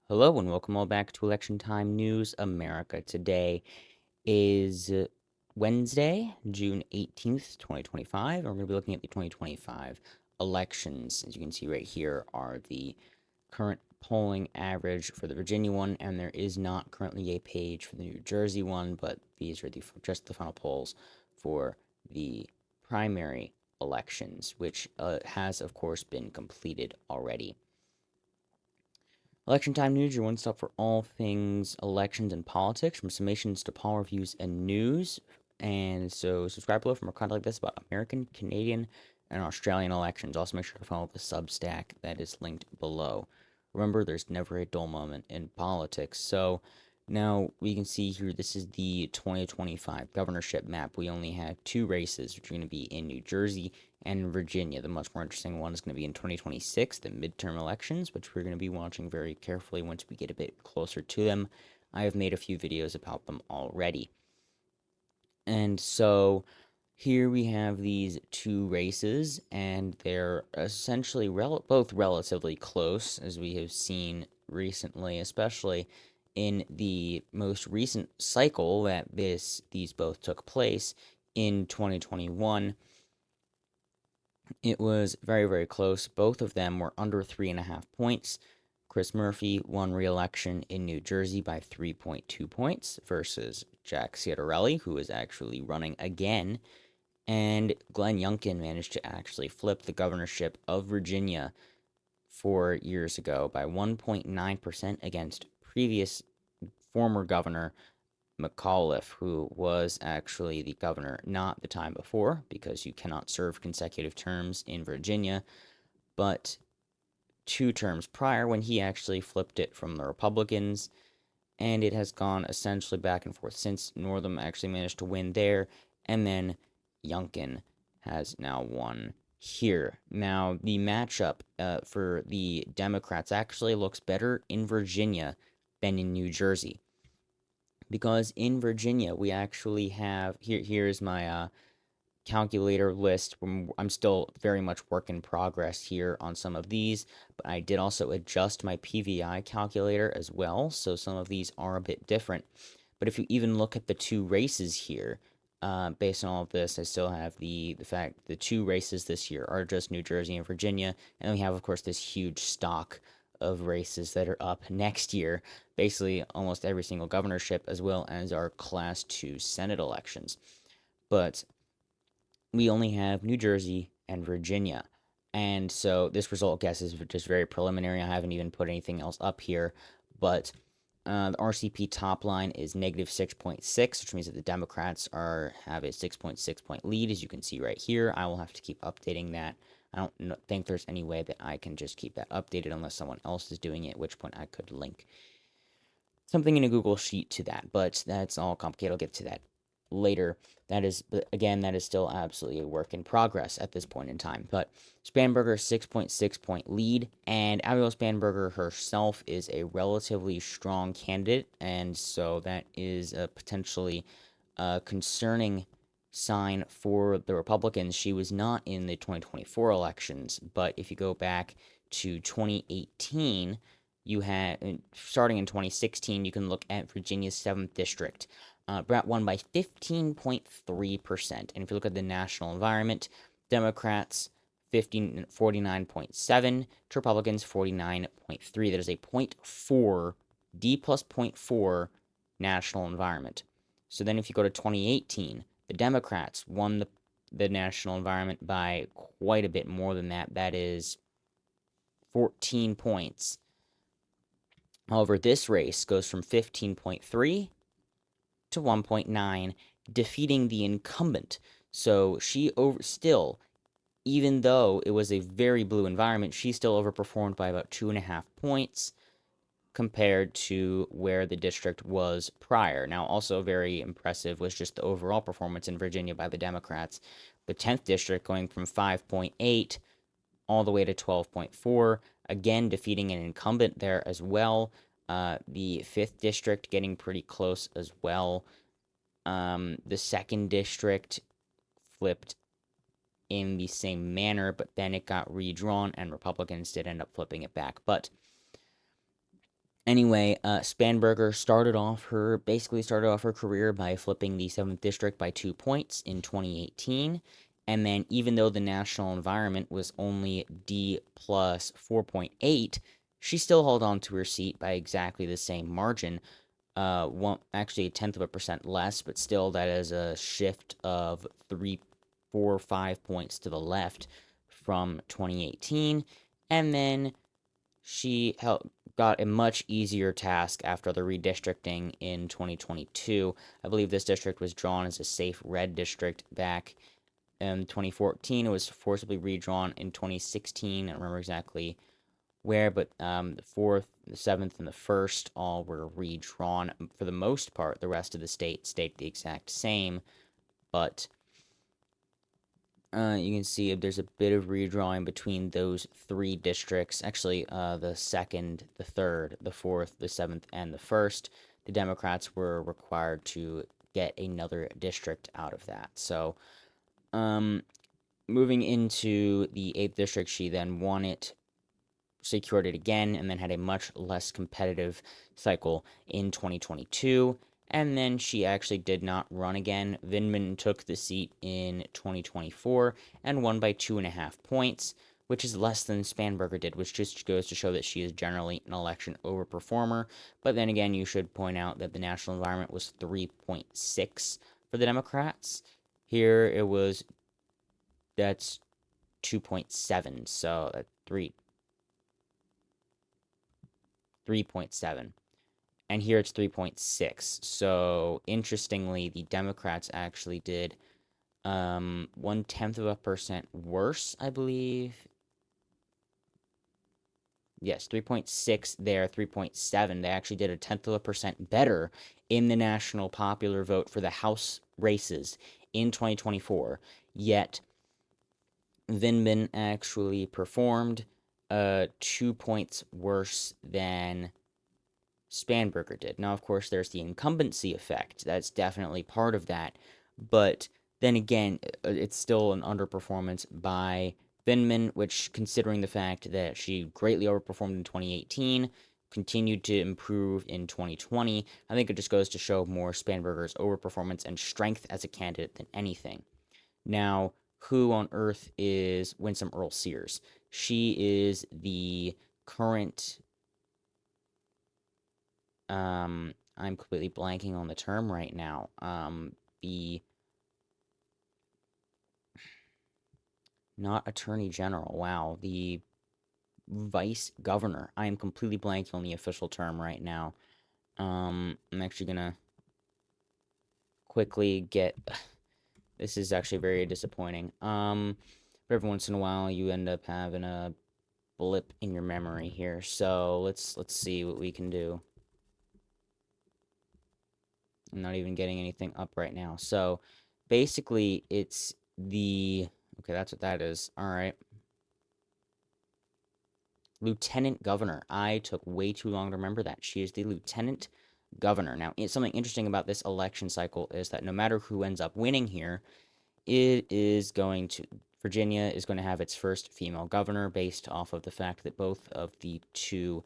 Hello and welcome all back to Election Time News America. Today is Wednesday, June 18th, 2025. And we're going to be looking at the 2025 elections. As you can see right here are the current polling average for the Virginia one, and there is not currently a page for the New Jersey one, but these are just the final polls for the primary elections, which has, of course, been completed already. Election Time News, your one stop for all things elections and politics, from summations to poll reviews and news. And so, subscribe below for more content like this about American, Canadian, and Australian elections. Also, make sure to follow the Substack that is linked below. Remember, there's never a dull moment in politics. So, now we can see here this is the 2025 governorship map. We only have two races, which are going to be in New Jersey and Virginia. The much more interesting one is going to be in 2026, the midterm elections, which we're going to be watching very carefully once we get a bit closer to them. I have made a few videos about them already. And so here we have these two races, and they're essentially both relatively close, as we have seen recently, especially in the most recent cycle that these both took place in 2021. It was very, very close. Both of them were under 3.5 points. Chris Murphy won re-election in New Jersey by 3.2 points versus Jack Ciattarelli, who is actually running again. And Glenn Youngkin managed to actually flip the governorship of Virginia 4 years ago by 1.9% against previous former governor McAuliffe, who was actually the governor not the time before, because you cannot serve consecutive terms in Virginia, but 2 terms prior when he actually flipped it from the Republicans, and it has gone essentially back and forth since. Northam actually managed to win there, and then Youngkin has now won here. Now, the matchup for the Democrats actually looks better in Virginia than in New Jersey, because in Virginia we actually have here's my calculator list. I'm still very much work in progress here on some of these, but I did also adjust my PVI calculator as well, so some of these are a bit different. But if you even look at the two races here, based on all of this, I still have the fact the two races this year are just New Jersey and Virginia, and we have, of course, this huge stock of races that are up next year, basically almost every single governorship, as well as our Class 2 Senate elections. But we only have New Jersey and Virginia. And so this result, I guess, is just very preliminary. I haven't even put anything else up here. But the RCP top line is negative 6.6, which means that the Democrats have a 6.6 point lead, as you can see right here. I will have to keep updating that. I don't think there's any way that I can just keep that updated unless someone else is doing it, at which point I could link something in a Google Sheet to that. But that's all complicated. I'll get to that later. That is, again, that is still absolutely a work in progress at this point in time. But Spanberger, 6.6 point lead, and Abigail Spanberger herself is a relatively strong candidate, and so that is a potentially concerning sign for the Republicans. She was not in the 2024 elections, but if you go back to 2018, you had, starting in 2016, you can look at Virginia's 7th district. Brett won by 15.3%. And if you look at the national environment, Democrats 49.7 to Republicans 49.3. That is a .4, D plus .4 national environment. So then if you go to 2018, the Democrats won the national environment by quite a bit more than that. That is 14 points. However, this race goes from 15.3 to 1.9, defeating the incumbent. So she still, even though it was a very blue environment, she still overperformed by about 2.5 points compared to where the district was prior. Now, also very impressive was just the overall performance in Virginia by the Democrats. The 10th district going from 5.8 all the way to 12.4, again defeating an incumbent there as well. The 5th district getting pretty close as well. The 2nd district flipped in the same manner, but then it got redrawn, and Republicans did end up flipping it back. But Anyway, Spanberger basically started off her career by flipping the 7th district by 2 points in 2018. And then, even though the national environment was only D plus 4.8, she still held on to her seat by exactly the same margin. Actually, a tenth of a percent less, but still, that is a shift of 3, 4, 5 points to the left from 2018. And then got a much easier task after the redistricting in 2022. I believe this district was drawn as a safe red district back in 2014. It was forcibly redrawn in 2016. I don't remember exactly where, but the 4th, the 7th, and the 1st all were redrawn for the most part. The rest of the state stayed the exact same, but you can see there's a bit of redrawing between those three districts. Actually, the 2nd, the 3rd, the 4th, the 7th, and the 1st. The Democrats were required to get another district out of that. So, moving into the 8th district, she then won it, secured it again, and then had a much less competitive cycle in 2022. And then she actually did not run again. Vindman took the seat in 2024 and won by 2.5 points, which is less than Spanberger did, which just goes to show that she is generally an election overperformer. But then again, you should point out that the national environment was 3.6 for the Democrats. Here it was, that's 2.7, so 3.7. And here it's 3.6. So interestingly, the Democrats actually did 0.1% worse, I believe. Yes, 3.6 there, 3.7. They actually did 0.1% better in the national popular vote for the House races in 2024. Yet Vindman actually performed 2 points worse than Spanberger did. Now, of course, there's the incumbency effect. That's definitely part of that. But then again, it's still an underperformance by Vindman, which, considering the fact that she greatly overperformed in 2018, continued to improve in 2020, I think it just goes to show more Spanberger's overperformance and strength as a candidate than anything. Now, who on earth is Winsome Earl Sears? She is the current I'm completely blanking on the term right now. The Not attorney general. Wow, the vice governor. I am completely blanking on the official term right now. I'm actually gonna quickly get. This is actually very disappointing. But every once in a while you end up having a blip in your memory here. So let's see what we can do. I'm not even getting anything up right now. So basically, it's the. Okay, that's what that is. All right. Lieutenant governor. I took way too long to remember that. She is the lieutenant governor. Now, something interesting about this election cycle is that no matter who ends up winning here, Virginia is going to have its first female governor based off of the fact that both of the two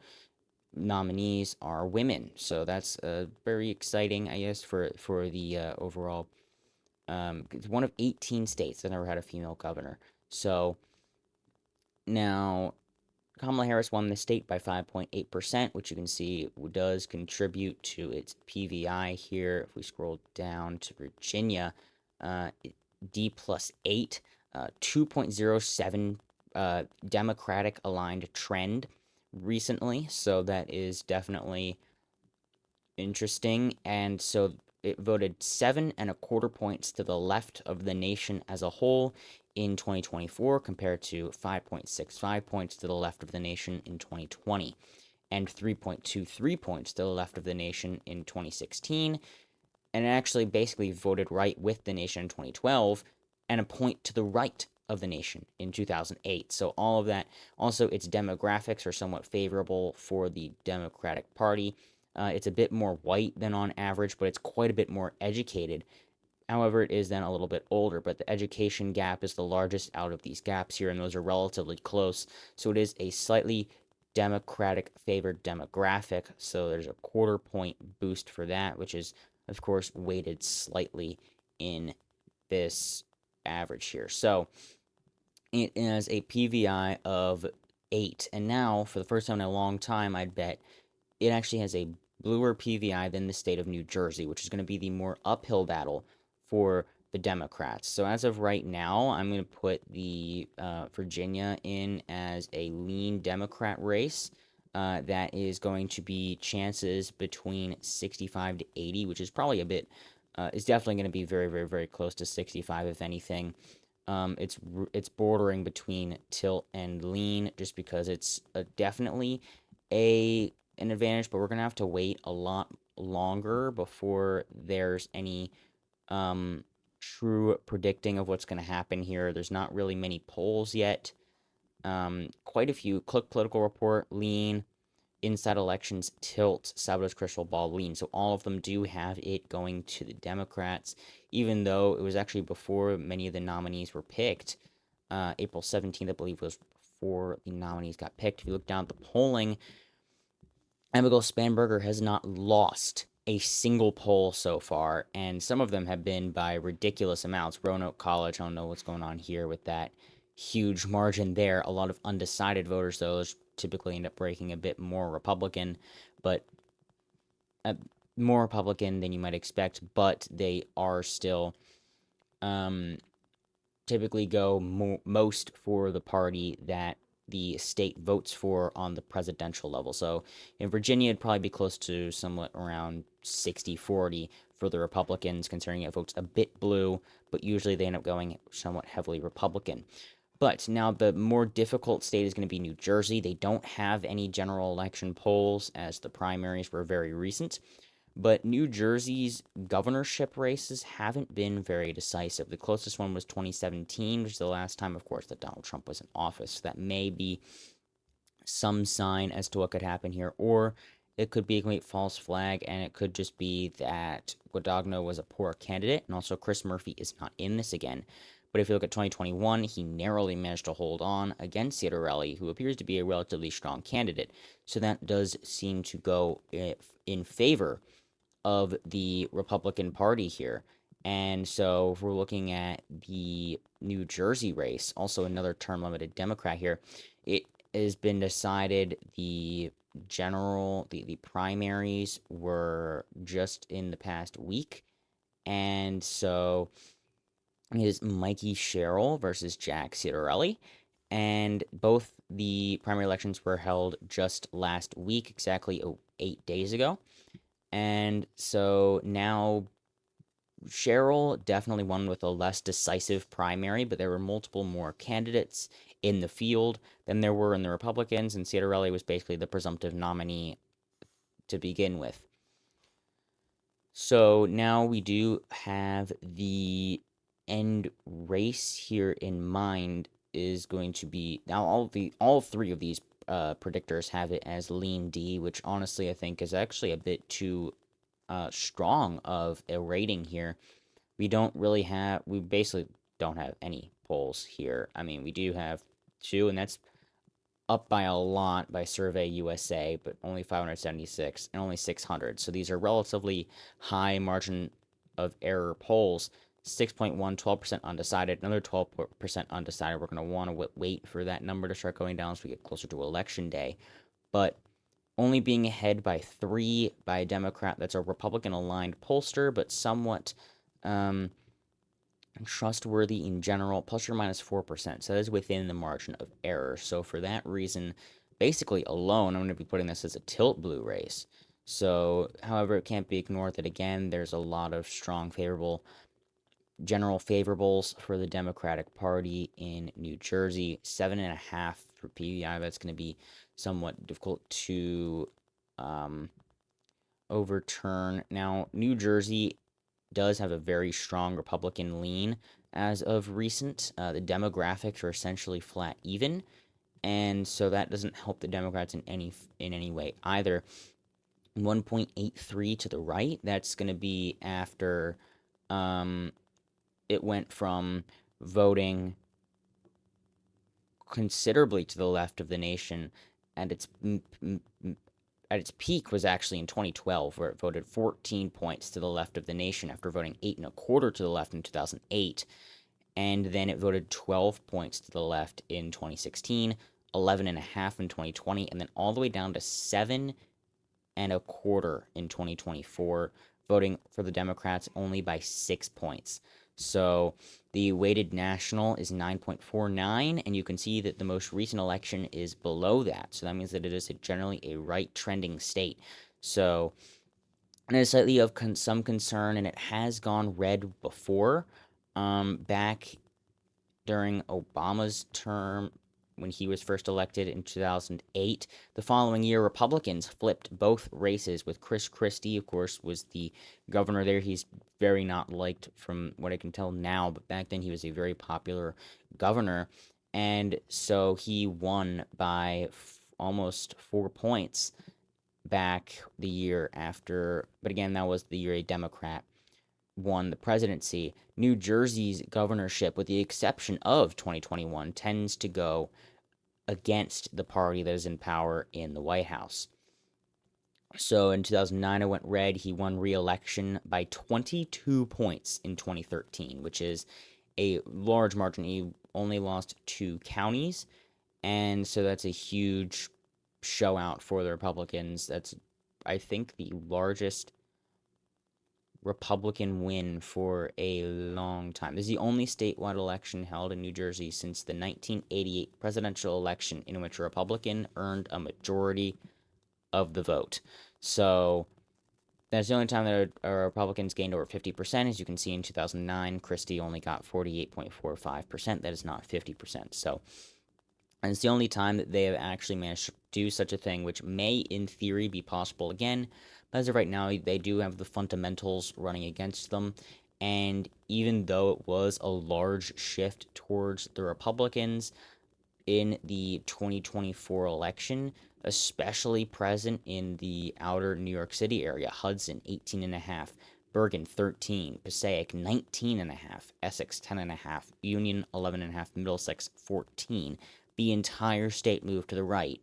nominees are women. So that's very exciting, I guess, for the overall. It's one of 18 states that never had a female governor. So now Kamala Harris won the state by 5.8%, which you can see does contribute to its PVI here. If we scroll down to Virginia, D plus 8, 2.07 Democratic aligned trend recently. So that is definitely interesting. And so it voted 7.25 points to the left of the nation as a whole in 2024 compared to 5.65 points to the left of the nation in 2020 and 3.23 points to the left of the nation in 2016, and it actually basically voted right with the nation in 2012 and a point to the right of the nation in 2008. So all of that, also its demographics are somewhat favorable for the Democratic Party. It's a bit more white than on average, but it's quite a bit more educated. However, it is then a little bit older, but the education gap is the largest out of these gaps here, and those are relatively close. So it is a slightly Democratic favored demographic. So there's a quarter point boost for that, which is, of course, weighted slightly in this average here. So it is a PVI of 8. And now, for the first time in a long time, I'd bet it actually has a bluer PVI than the state of New Jersey, which is going to be the more uphill battle for the Democrats. So as of right now, I'm going to put the Virginia in as a lean Democrat race. That is going to be chances between 65 to 80, which is probably a bit, is definitely going to be very, very, very close to 65, if anything. It's bordering between tilt and lean, just because it's definitely a an advantage, but we're gonna have to wait a lot longer before there's any true predicting of what's gonna happen here. There's not really many polls yet. Quite a few. Click Political Report, lean. Inside Elections, tilt. Salvador's Crystal Ball, lean. So all of them do have it going to the Democrats, even though it was actually before many of the nominees were picked. April 17th, I believe, was before the nominees got picked. If you look down at the polling, Abigail Spanberger has not lost a single poll so far, and some of them have been by ridiculous amounts. Roanoke College, I don't know what's going on here with that huge margin there. A lot of undecided voters, those typically end up breaking a bit more Republican, but more Republican than you might expect, but they are still um, typically go most for the party that the state votes for on the presidential level. So in Virginia, it'd probably be close to somewhat around 60-40 for the Republicans, considering it votes a bit blue, but usually they end up going somewhat heavily Republican. But now the more difficult state is going to be New Jersey. They don't have any general election polls, as the primaries were very recent. But New Jersey's governorship races haven't been very decisive. The closest one was 2017, which is the last time, of course, that Donald Trump was in office. So that may be some sign as to what could happen here. Or it could be a complete false flag, and it could just be that Guadagno was a poor candidate, and also Chris Murphy is not in this again. But if you look at 2021, he narrowly managed to hold on against Ciattarelli, who appears to be a relatively strong candidate. So that does seem to go in favor of the Republican Party here. And so, if we're looking at the New Jersey race, also another term limited Democrat here, it has been decided the primaries were just in the past week. And so, it is Mikey Sherrill versus Jack Ciattarelli. And both the primary elections were held just last week, exactly 8 days ago. And so now Cheryl definitely won with a less decisive primary, but there were multiple more candidates in the field than there were in the Republicans, and Ciattarelli was basically the presumptive nominee to begin with. So now we do have the end race here in mind is going to be now all three of these predictors have it as lean D, which honestly I think is actually a bit too strong of a rating here. We basically don't have any polls here. I mean, we do have two, and that's up by a lot by Survey USA, but only 576 and only 600. So these are relatively high margin of error polls. 6.1, 12% undecided, another 12% undecided. We're going to want to wait for that number to start going down as we get closer to election day. But only being ahead by 3 by a Democrat that's a Republican aligned pollster, but somewhat trustworthy in general, plus or minus 4%. So that is within the margin of error. So for that reason, basically alone, I'm going to be putting this as a tilt blue race. So, however, it can't be ignored that again, there's a lot of strong general favorables for the Democratic Party in New Jersey. 7.5 for PVI. That's going to be somewhat difficult to overturn. Now, New Jersey does have a very strong Republican lean as of recent. The demographics are essentially flat even, and so that doesn't help the Democrats in any way either. 1.83 to the right. That's going to be after it went from voting considerably to the left of the nation at its peak was actually in 2012, where it voted 14 points to the left of the nation after voting 8.25 to the left in 2008, and then it voted 12 points to the left in 2016, 11.5 in 2020, and then all the way down to 7.25 in 2024, voting for the Democrats only by 6 points. So the weighted national is 9.49, and you can see that the most recent election is below that. So that means that it is generally a right trending state. So, and it is slightly of some concern, and it has gone red before. Back during Obama's term when he was first elected in 2008. The following year, Republicans flipped both races with Chris Christie, of course, was the governor there. He's very not liked from what I can tell now, but back then he was a very popular governor. And so he won by almost 4 points back the year after. But again, that was the year a Democrat won the presidency. New Jersey's governorship, with the exception of 2021, tends to go against the party that is in power in the White House. So in 2009, it went red. He won re-election by 22 points in 2013, which is a large margin. He only lost 2 counties, and so that's a huge show out for the Republicans. That's, I think, the largest Republican win for a long time. This is the only statewide election held in New Jersey since the 1988 presidential election in which a Republican earned a majority of the vote. So that's the only time that Republicans gained over 50%. As you can see in 2009, Christie only got 48.45%. That is not 50%. So, and it's the only time that they have actually managed to do such a thing, which may, in theory, be possible again. But as of right now, they do have the fundamentals running against them. And even though it was a large shift towards the Republicans in the 2024 election, especially present in the outer New York City area, Hudson, 18.5, Bergen, 13, Passaic, 19.5, Essex, 10.5, Union, 11.5, Middlesex, 14. The entire state moved to the right,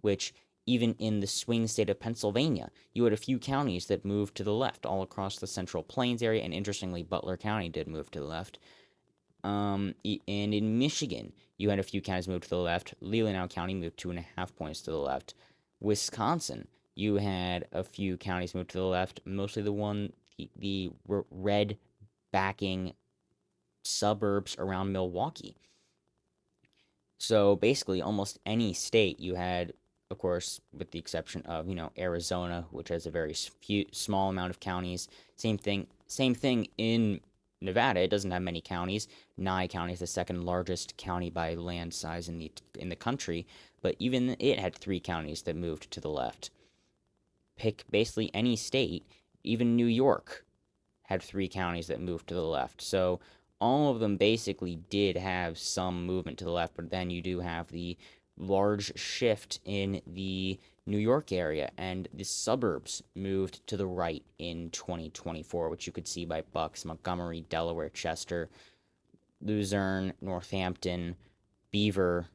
which even in the swing state of Pennsylvania, you had a few counties that moved to the left all across the Central Plains area, and interestingly, Butler County did move to the left. And in Michigan, you had a few counties move to the left. Leelanau County moved 2.5 points to the left. Wisconsin, you had a few counties move to the left, mostly the red backing suburbs around Milwaukee. So basically, almost any state you had, of course, with the exception of Arizona, which has a very small amount of counties. Same thing in Nevada. It doesn't have many counties. Nye County is the second largest county by land size in the country, but even it had 3 counties that moved to the left. Pick basically any state, even New York had 3 counties that moved to the left. So all of them basically did have some movement to the left, but then you do have the large shift in the New York area, and the suburbs moved to the right in 2024, which you could see by Bucks, Montgomery, Delaware, Chester, Luzerne, Northampton, Beaver,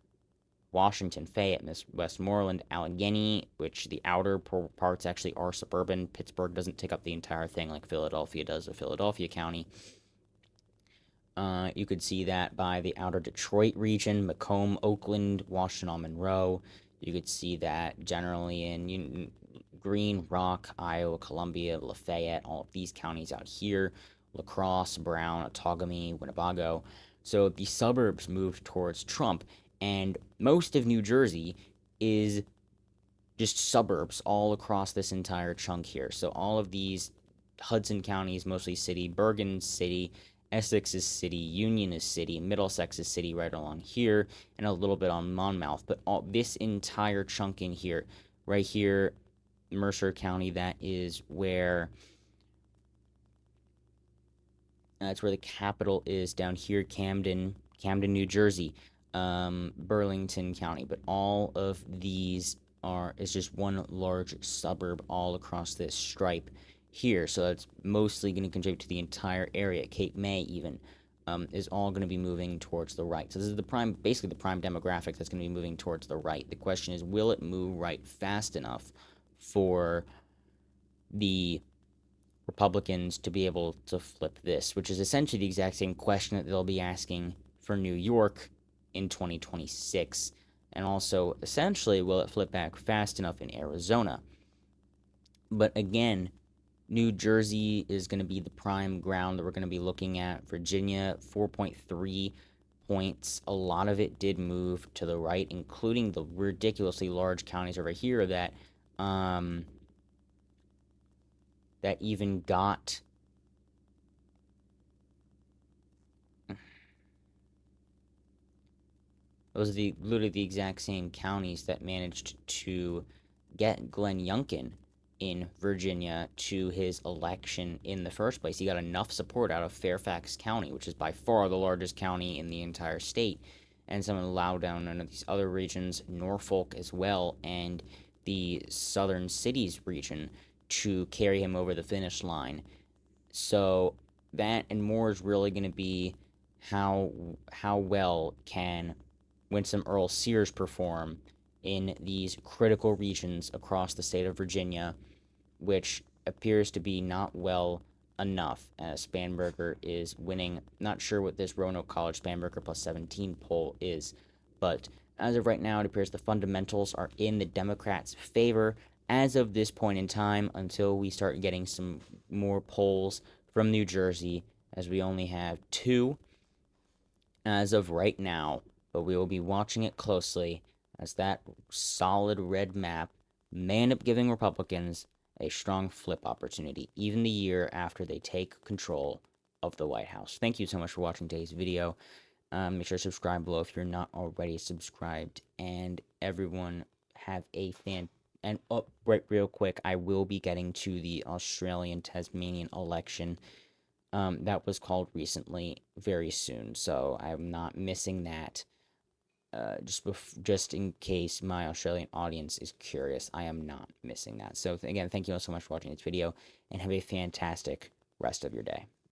Washington, Fayette, Westmoreland, Allegheny, which the outer parts actually are suburban. Pittsburgh doesn't take up the entire thing like Philadelphia does, of Philadelphia County. You could see that by the outer Detroit region, Macomb, Oakland, Washington, Monroe. You could see that generally in Green, Rock, Iowa, Columbia, Lafayette, all of these counties out here, La Crosse, Brown, Outagamie, Winnebago. So the suburbs moved towards Trump, and most of New Jersey is just suburbs all across this entire chunk here. So all of these Hudson counties, mostly city, Bergen city, Essex is city, Union is city, Middlesex is city right along here, and a little bit on Monmouth. But all this entire chunk in here, right here, Mercer County, that's where the capital is. Down here, Camden, New Jersey, Burlington County. But all of these is just one large suburb all across this stripe here. So that's mostly going to contribute to the entire area, Cape May even. is all going to be moving towards the right. So this is basically the prime demographic that's going to be moving towards the right. The question is, will it move right fast enough for the Republicans to be able to flip this, which is essentially the exact same question that they'll be asking for New York in 2026. And also, essentially, will it flip back fast enough in Arizona? But again, New Jersey is going to be the prime ground that we're going to be looking at. Virginia, 4.3 points. A lot of it did move to the right, including the ridiculously large counties over here that that even got those are literally the exact same counties that managed to get Glenn Youngkin in Virginia to his election in the first place. He got enough support out of Fairfax County, which is by far the largest county in the entire state, and some of the Loudoun and these other regions, Norfolk as well, and the Southern Cities region to carry him over the finish line. So that and more is really going to be how well can Winston Earl Sears perform in these critical regions across the state of Virginia, which appears to be not well enough, as Spanberger is winning. Not sure what this Roanoke College Spanberger plus 17 poll is, but as of right now, it appears the fundamentals are in the Democrats' favor as of this point in time until we start getting some more polls from New Jersey, as we only have two as of right now, but we will be watching it closely as that solid red map may end up giving Republicans a strong flip opportunity, even the year after they take control of the White House. Thank you so much for watching today's video. Make sure to subscribe below if you're not already subscribed. And everyone have a And right, real quick, I will be getting to the Australian Tasmanian election that was called recently very soon, so I'm not missing that. Just in case my Australian audience is curious, I am not missing that. So again, thank you all so much for watching this video, and have a fantastic rest of your day.